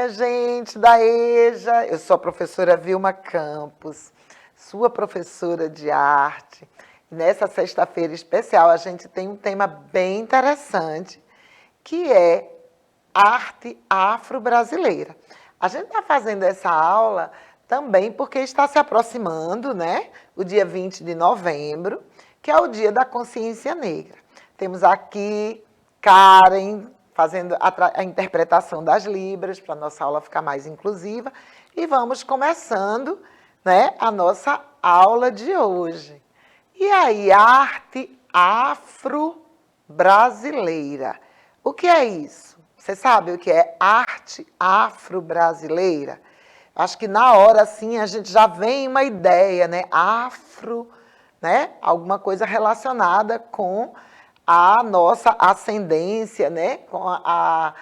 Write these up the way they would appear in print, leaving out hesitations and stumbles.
minha gente da EJA. Eu sou a professora Vilma Campos, sua professora de arte. Nessa sexta-feira especial, a gente tem um tema bem interessante, que é arte afro-brasileira. A gente está fazendo essa aula também porque está se aproximando, né, o dia 20 de novembro, que é o Dia da Consciência Negra. Temos aqui Karen fazendo a interpretação das Libras, para a nossa aula ficar mais inclusiva, e vamos começando, né, a nossa aula de hoje. E aí, arte afro-brasileira. O que é isso? Você sabe o que é arte afro-brasileira? Acho que na hora, assim, a gente já vem uma ideia, né? Afro, né? Alguma coisa relacionada com a nossa ascendência, né? Com a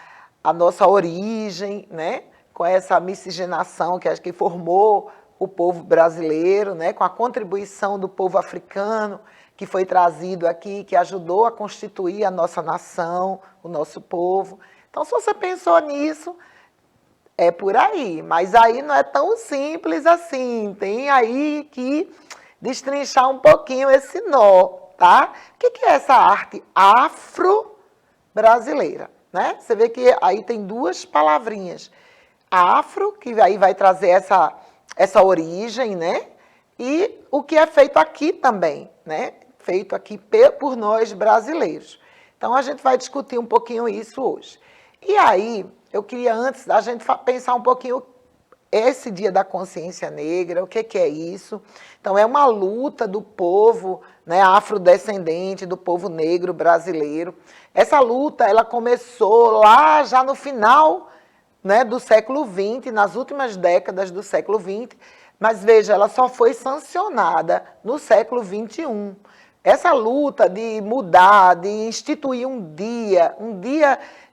nossa origem, né? Com essa miscigenação que acho que formou o povo brasileiro, né? Com a contribuição do povo africano, que foi trazido aqui, que ajudou a constituir a nossa nação, o nosso povo. Então, se você pensou nisso, é por aí. Mas aí não é tão simples assim. Tem aí que destrinchar um pouquinho esse nó, tá? O que é essa arte afro-brasileira, né? Você vê que aí tem duas palavrinhas. Afro, que aí vai trazer essa origem, né? E o que é feito aqui também, né? Feito aqui por nós brasileiros. Então, a gente vai discutir um pouquinho isso hoje. E aí, eu queria, antes da gente pensar um pouquinho esse Dia da Consciência Negra, o que é isso? Então, é uma luta do povo, né, afrodescendente, do povo negro brasileiro. Essa luta, ela começou lá já no final, né, do século XX, nas últimas décadas do século XX, mas veja, ela só foi sancionada no século XXI. Essa luta de mudar, de instituir um dia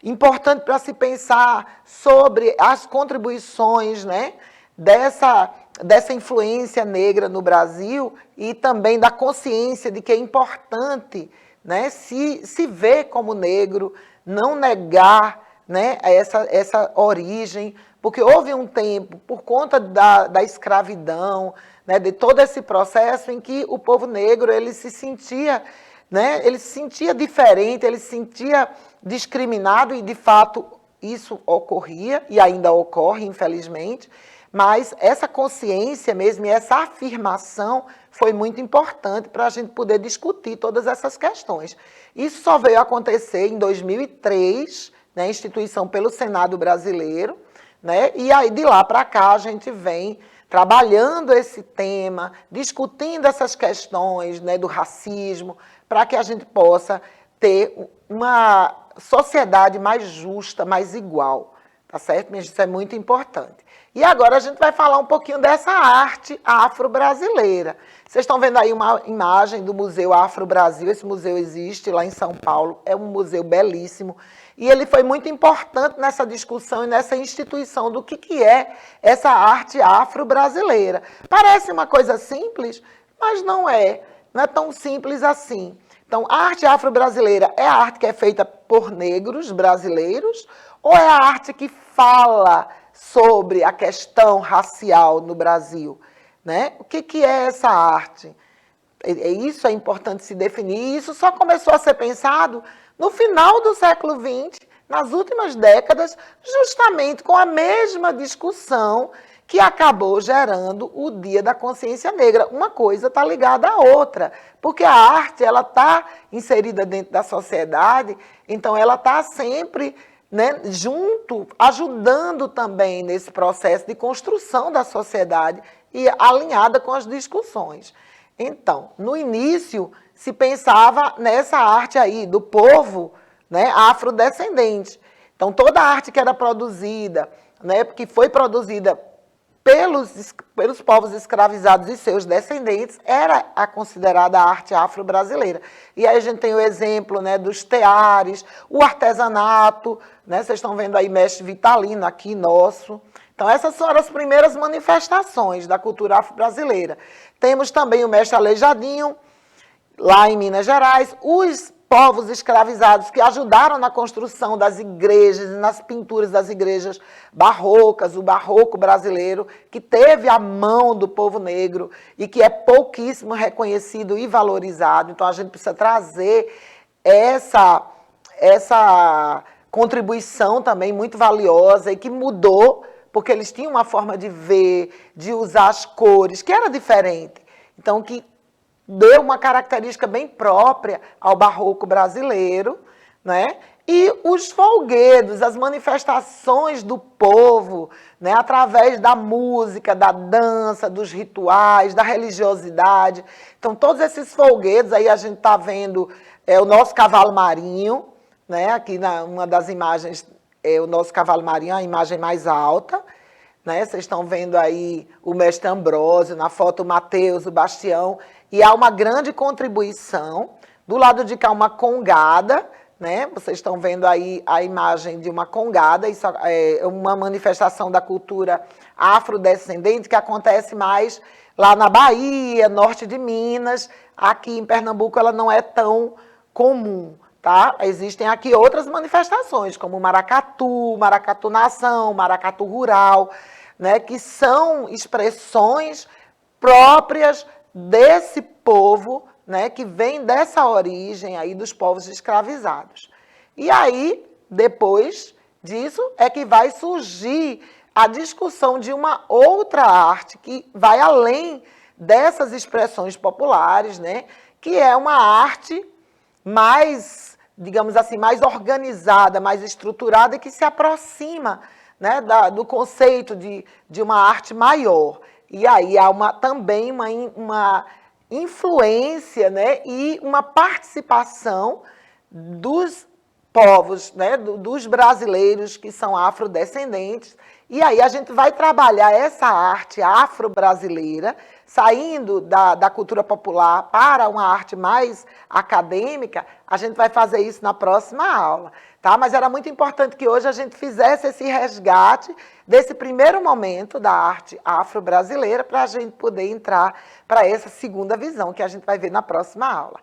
importante para se pensar sobre as contribuições, né, dessa influência negra no Brasil e também da consciência de que é importante, né, se ver como negro, não negar, né, essa origem, porque houve um tempo, por conta da escravidão, né, de todo esse processo em que o povo negro ele se sentia, né, ele se sentia diferente, ele se sentia discriminado, e de fato isso ocorria e ainda ocorre, infelizmente, mas essa consciência mesmo e essa afirmação foi muito importante para a gente poder discutir todas essas questões. Isso só veio acontecer em 2003, né, instituição pelo Senado brasileiro, né, e aí de lá para cá a gente vem trabalhando esse tema, discutindo essas questões, né, do racismo, para que a gente possa ter uma sociedade mais justa, mais igual, tá certo? Isso é muito importante. E agora a gente vai falar um pouquinho dessa arte afro-brasileira. Vocês estão vendo aí uma imagem do Museu Afro-Brasil, esse museu existe lá em São Paulo, é um museu belíssimo, e ele foi muito importante nessa discussão e nessa instituição do que é essa arte afro-brasileira. Parece uma coisa simples, mas não é tão simples assim. Então, a arte afro-brasileira é a arte que é feita por negros brasileiros ou é a arte que fala sobre a questão racial no Brasil, né? O que é essa arte? Isso é importante se definir, e isso só começou a ser pensado no final do século XX, nas últimas décadas, justamente com a mesma discussão que acabou gerando o Dia da Consciência Negra. Uma coisa está ligada à outra, porque a arte ela está inserida dentro da sociedade, então ela está sempre, né, junto, ajudando também nesse processo de construção da sociedade e alinhada com as discussões. Então, no início, se pensava nessa arte aí do povo, né, afrodescendente. Então, toda a arte que era produzida, né, que foi produzida pelos povos escravizados e seus descendentes, era considerada a arte afro-brasileira. E aí a gente tem o exemplo, né, dos teares, o artesanato, né, vocês estão vendo aí mestre Vitalino aqui, nosso. Então, essas foram as primeiras manifestações da cultura afro-brasileira. Temos também o mestre Aleijadinho, lá em Minas Gerais, os povos escravizados que ajudaram na construção das igrejas e nas pinturas das igrejas barrocas, o barroco brasileiro, que teve a mão do povo negro e que é pouquíssimo reconhecido e valorizado. Então, a gente precisa trazer essa contribuição também muito valiosa e que mudou, porque eles tinham uma forma de ver, de usar as cores, que era diferente. Então, que deu uma característica bem própria ao barroco brasileiro, né? E os folguedos, as manifestações do povo, né? Através da música, da dança, dos rituais, da religiosidade. Então, todos esses folguedos, aí a gente está vendo o nosso cavalo marinho, né? Aqui uma das imagens, o nosso cavalo marinho, a imagem mais alta, né? Vocês estão vendo aí o mestre Ambrósio, na foto o Mateus, o Bastião, e há uma grande contribuição. Do lado de cá, uma congada, né? Vocês estão vendo aí a imagem de uma congada, isso é uma manifestação da cultura afrodescendente que acontece mais lá na Bahia, norte de Minas. Aqui em Pernambuco ela não é tão comum, tá? Existem aqui outras manifestações, como o maracatu, maracatu nação, maracatu rural, né? Que são expressões próprias desse povo, né, que vem dessa origem aí dos povos escravizados. E aí, depois disso, é que vai surgir a discussão de uma outra arte que vai além dessas expressões populares, né, que é uma arte mais, digamos assim, mais organizada, mais estruturada e que se aproxima, né, do conceito de uma arte maior. E aí há também uma influência, né, e uma participação dos povos, né, dos brasileiros que são afrodescendentes. E aí a gente vai trabalhar essa arte afro-brasileira, saindo da cultura popular para uma arte mais acadêmica. A gente vai fazer isso na próxima aula, tá? Mas era muito importante que hoje a gente fizesse esse resgate desse primeiro momento da arte afro-brasileira para a gente poder entrar para essa segunda visão que a gente vai ver na próxima aula.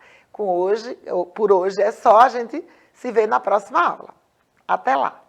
Por hoje é só, a gente se vê na próxima aula. Até lá!